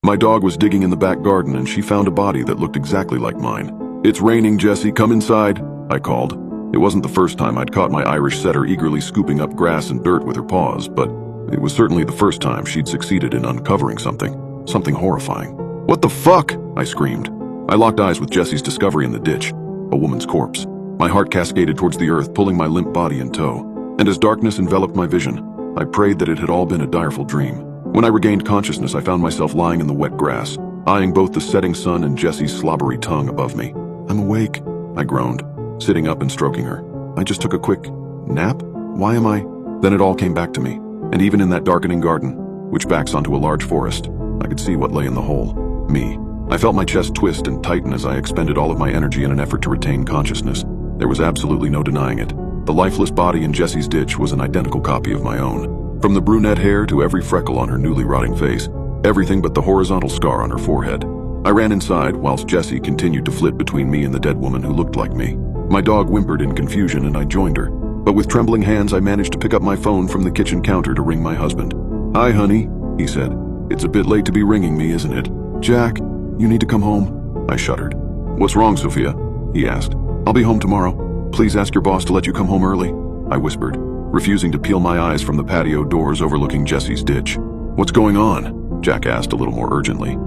My dog was digging in the back garden and she found a body that looked exactly like mine. "It's raining, Jessie, come inside," I called. It wasn't the first time I'd caught my Irish setter eagerly scooping up grass and dirt with her paws, but it was certainly the first time she'd succeeded in uncovering something horrifying. "What the fuck?" I screamed. I locked eyes with Jessie's discovery in the ditch, a woman's corpse. My heart cascaded towards the earth, pulling my limp body in tow. And as darkness enveloped my vision, I prayed that it had all been a direful dream. When I regained consciousness, I found myself lying in the wet grass, eyeing both the setting sun and Jessie's slobbery tongue above me. "I'm awake," I groaned, sitting up and stroking her. "I just took a quick nap? Why am I—" Then it all came back to me, and even in that darkening garden, which backs onto a large forest, I could see what lay in the hole. Me. I felt my chest twist and tighten as I expended all of my energy in an effort to retain consciousness. There was absolutely no denying it. The lifeless body in Jessie's ditch was an identical copy of my own. From the brunette hair to every freckle on her newly rotting face, everything but the horizontal scar on her forehead. I ran inside whilst Jessie continued to flit between me and the dead woman who looked like me. My dog whimpered in confusion and I joined her. But with trembling hands, I managed to pick up my phone from the kitchen counter to ring my husband. "Hi, honey," he said. "It's a bit late to be ringing me, isn't it?" "Jack, you need to come home." I shuddered. "What's wrong, Sophia?" he asked. "I'll be home tomorrow. Please ask your boss to let you come home early," I whispered, refusing to peel my eyes from the patio doors overlooking Jessie's ditch. "What's going on?" Jack asked a little more urgently.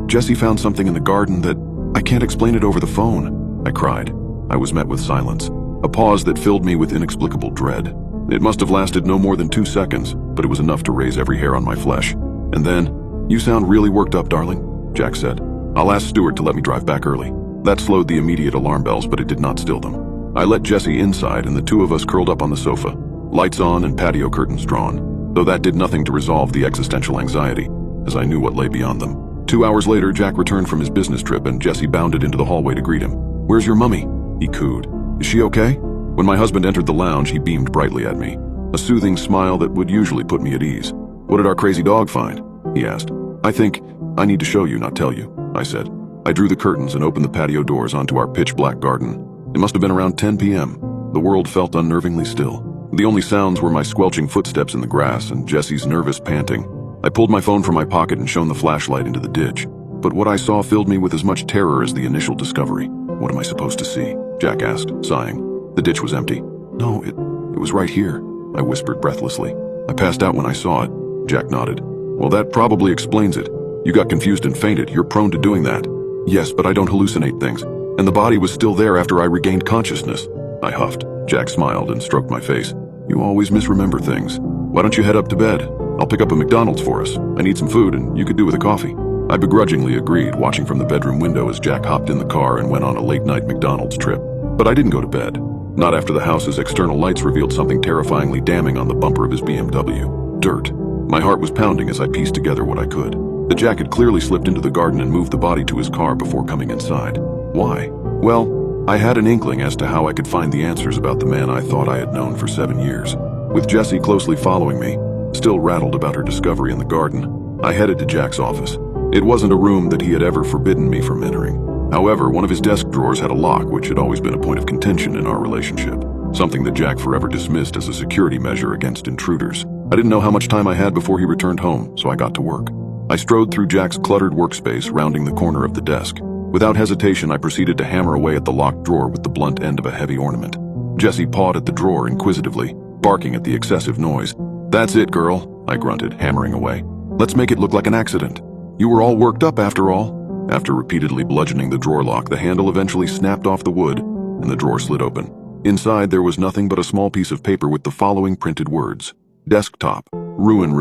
Jessie found something in the garden that I can't explain it over the phone," I cried. I was met with silence, a pause that filled me with inexplicable dread. It must have lasted no more than 2 seconds, but it was enough to raise every hair on my flesh. And then, "You sound really worked up, darling," Jack said. "I'll ask Stuart to let me drive back early." That slowed the immediate alarm bells, but it did not still them. I let Jessie inside and the two of us curled up on the sofa, lights on and patio curtains drawn, though that did nothing to resolve the existential anxiety, as I knew what lay beyond them. 2 hours later, Jack returned from his business trip and Jessie bounded into the hallway to greet him. "Where's your mummy?" he cooed. "Is she okay?" When my husband entered the lounge, he beamed brightly at me, a soothing smile that would usually put me at ease. "What did our crazy dog find?" he asked. "I think I need to show you, not tell you," I said. I drew the curtains and opened the patio doors onto our pitch-black garden. It must have been around 10 p.m. The world felt unnervingly still. The only sounds were my squelching footsteps in the grass and Jessie's nervous panting. I pulled my phone from my pocket and shone the flashlight into the ditch. But what I saw filled me with as much terror as the initial discovery. "What am I supposed to see?" Jack asked, sighing. The ditch was empty. "No, it was right here," I whispered breathlessly. "I passed out when I saw it." Jack nodded. "Well, that probably explains it. You got confused and fainted. You're prone to doing that." "Yes, but I don't hallucinate things. And the body was still there after I regained consciousness." I huffed. Jack smiled and stroked my face. "You always misremember things. Why don't you head up to bed? I'll pick up a McDonald's for us. I need some food and you could do with a coffee." I begrudgingly agreed, watching from the bedroom window as Jack hopped in the car and went on a late-night McDonald's trip. But I didn't go to bed. Not after the house's external lights revealed something terrifyingly damning on the bumper of his BMW. Dirt. My heart was pounding as I pieced together what I could. The Jack had clearly slipped into the garden and moved the body to his car before coming inside. Why? Well, I had an inkling as to how I could find the answers about the man I thought I had known for 7 years. With Jessie closely following me, still rattled about her discovery in the garden, I headed to Jack's office. It wasn't a room that he had ever forbidden me from entering. However, one of his desk drawers had a lock, which had always been a point of contention in our relationship, something that Jack forever dismissed as a security measure against intruders. I didn't know how much time I had before he returned home, so I got to work. I strode through Jack's cluttered workspace, rounding the corner of the desk. Without hesitation, I proceeded to hammer away at the locked drawer with the blunt end of a heavy ornament. Jessie pawed at the drawer inquisitively, barking at the excessive noise. "That's it, girl," I grunted, hammering away. "Let's make it look like an accident. You were all worked up after all." After repeatedly bludgeoning the drawer lock, the handle eventually snapped off the wood, and the drawer slid open. Inside, there was nothing but a small piece of paper with the following printed words. "Desktop. Ruin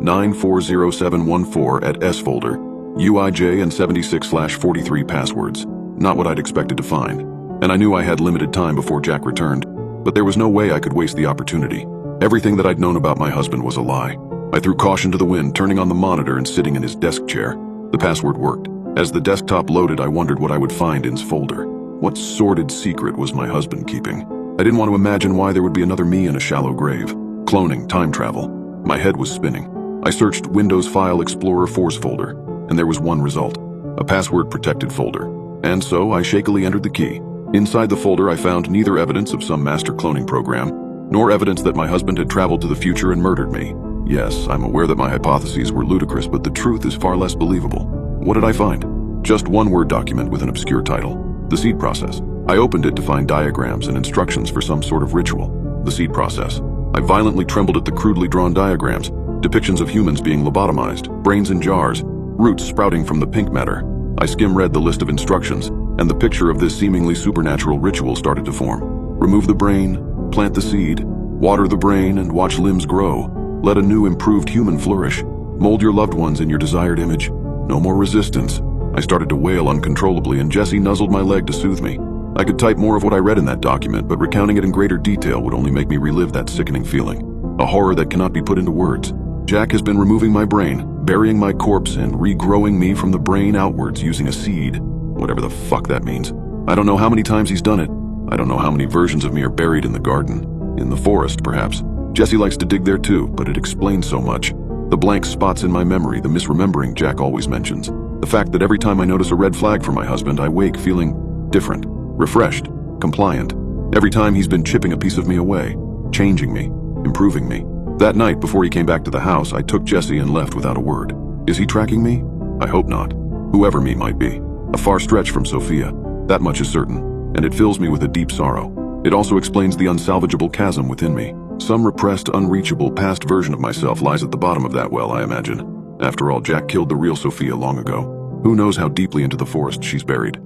940714 at S folder. UIJ and 76/43 passwords." Not what I'd expected to find. And I knew I had limited time before Jack returned, but there was no way I could waste the opportunity. Everything that I'd known about my husband was a lie. I threw caution to the wind, turning on the monitor and sitting in his desk chair. The password worked. As the desktop loaded, I wondered what I would find in his folder. What sordid secret was my husband keeping? I didn't want to imagine why there would be another me in a shallow grave. Cloning, time travel. My head was spinning. I searched Windows File Explorer Force folder, and there was one result. A password-protected folder. And so I shakily entered the key. Inside the folder, I found neither evidence of some master cloning program, nor evidence that my husband had traveled to the future and murdered me. Yes, I'm aware that my hypotheses were ludicrous, but the truth is far less believable. What did I find? Just one Word document with an obscure title. The seed process. I opened it to find diagrams and instructions for some sort of ritual. The seed process. I violently trembled at the crudely drawn diagrams. Depictions of humans being lobotomized, brains in jars, roots sprouting from the pink matter. I skim-read the list of instructions, and the picture of this seemingly supernatural ritual started to form. Remove the brain, plant the seed, water the brain, and watch limbs grow. Let a new, improved human flourish. Mold your loved ones in your desired image. No more resistance. I started to wail uncontrollably, and Jesse nuzzled my leg to soothe me. I could type more of what I read in that document, but recounting it in greater detail would only make me relive that sickening feeling. A horror that cannot be put into words. Jack has been removing my brain, burying my corpse, and regrowing me from the brain outwards using a seed. Whatever the fuck that means. I don't know how many times he's done it. I don't know how many versions of me are buried in the garden. In the forest, perhaps. Jesse likes to dig there too, but it explains so much. The blank spots in my memory, the misremembering Jack always mentions. The fact that every time I notice a red flag for my husband, I wake feeling different, refreshed, compliant. Every time he's been chipping a piece of me away, changing me, improving me. That night, before he came back to the house, I took Jesse and left without a word. Is he tracking me? I hope not. Whoever me might be. A far stretch from Sophia. That much is certain, and it fills me with a deep sorrow. It also explains the unsalvageable chasm within me. Some repressed, unreachable past version of myself lies at the bottom of that well, I imagine. After all, Jack killed the real Sophia long ago. Who knows how deeply into the forest she's buried.